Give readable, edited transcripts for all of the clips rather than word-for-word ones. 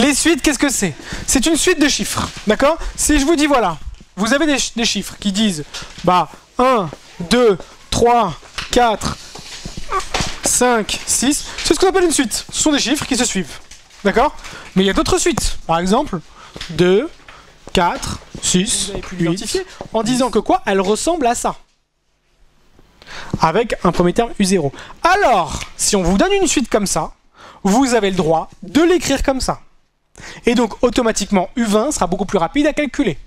Les suites, qu'est-ce que c'est? C'est une suite de chiffres, d'accord? Si je vous dis, voilà, vous avez des chiffres qui disent, bah, 1, 2, 3, 4, 5, 6, c'est ce qu'on appelle une suite. Ce sont des chiffres qui se suivent, d'accord? Mais il y a d'autres suites, par exemple, 2, 4, 6, vous avez pu l'identifier en disant que quoi? Elle ressemble à ça. Avec un premier terme U0. Alors, si on vous donne une suite comme ça, vous avez le droit de l'écrire comme ça. Et donc, automatiquement, U20 sera beaucoup plus rapide à calculer.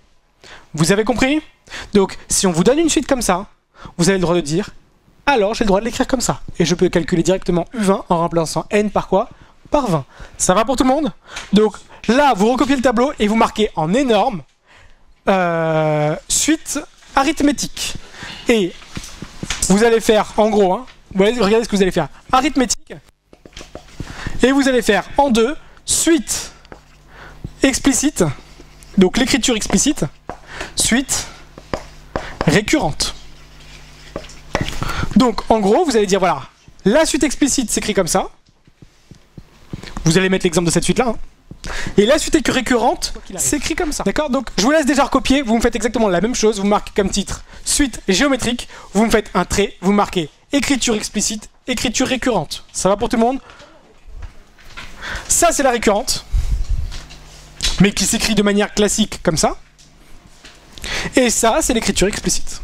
Vous avez compris? Donc, si on vous donne une suite comme ça, vous avez le droit de dire, alors j'ai le droit de l'écrire comme ça. Et je peux calculer directement U20 en remplaçant N par quoi? Par 20. Ça va pour tout le monde? Donc, là, vous recopiez le tableau et vous marquez en énorme suite arithmétique. Et vous allez faire, en gros, hein, regardez ce que vous allez faire. Arithmétique. Et vous allez faire en deux, suite explicite. Donc l'écriture explicite. Suite récurrente. Donc en gros, vous allez dire, voilà, la suite explicite s'écrit comme ça. Vous allez mettre l'exemple de cette suite-là. Hein. Et la suite récurrente s'écrit comme ça. D'accord? Donc je vous laisse déjà recopier. Vous me faites exactement la même chose. Vous marquez comme titre suite géométrique. Vous me faites un trait. Vous marquez écriture explicite, écriture récurrente. Ça va pour tout le monde? Ça, c'est la récurrente. Mais qui s'écrit de manière classique comme ça. Et ça, c'est l'écriture explicite.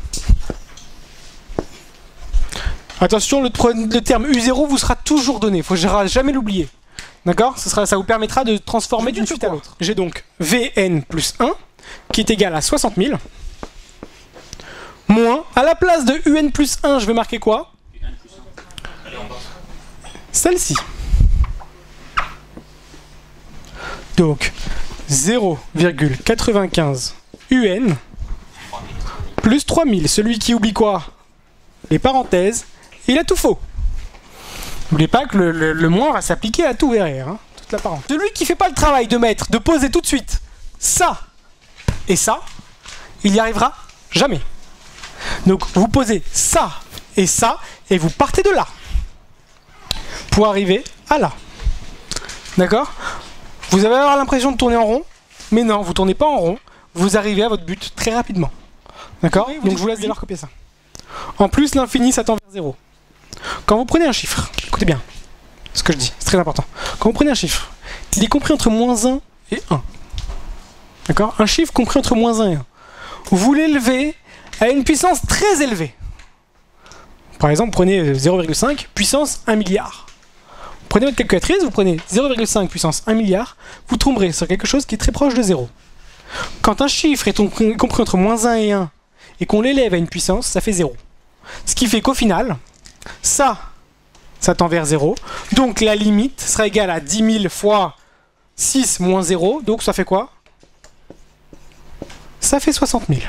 Attention, le terme U0 vous sera toujours donné. Il ne faut jamais l'oublier. D'accord? Ça vous permettra de transformer d'une suite à l'autre. J'ai donc Vn plus 1 qui est égal à 60 000. Moins, à la place de Un plus 1, je vais marquer quoi? Celle-ci. Donc 0,95 UN plus 3000. Celui qui oublie quoi? Les parenthèses. Il a tout faux. N'oubliez pas que le moins va s'appliquer à tout derrière. Hein, toute la parenthèse. Celui qui fait pas le travail de poser tout de suite ça et ça, il n'y arrivera jamais. Donc vous posez ça et vous partez de là pour arriver à là. D'accord? Vous allez avoir l'impression de tourner en rond, mais non, vous ne tournez pas en rond, vous arrivez à votre but très rapidement. D'accord? Donc je vous laisse déjà recopier ça. En plus, l'infini, ça tend vers 0. Quand vous prenez un chiffre, écoutez bien ce que je dis, c'est très important. Quand vous prenez un chiffre, il est compris entre -1 et 1. D'accord? Un chiffre compris entre -1 et 1. Vous l'élevez à une puissance très élevée. Par exemple, prenez 0,5 puissance 1 milliard. Prenez votre calculatrice, vous prenez 0,5 puissance 1 milliard, vous tomberez sur quelque chose qui est très proche de 0. Quand un chiffre est compris entre -1 et 1, et qu'on l'élève à une puissance, ça fait 0. Ce qui fait qu'au final, ça tend vers 0. Donc la limite sera égale à 10 000 fois 6 moins 0. Donc ça fait quoi? Ça fait 60 000.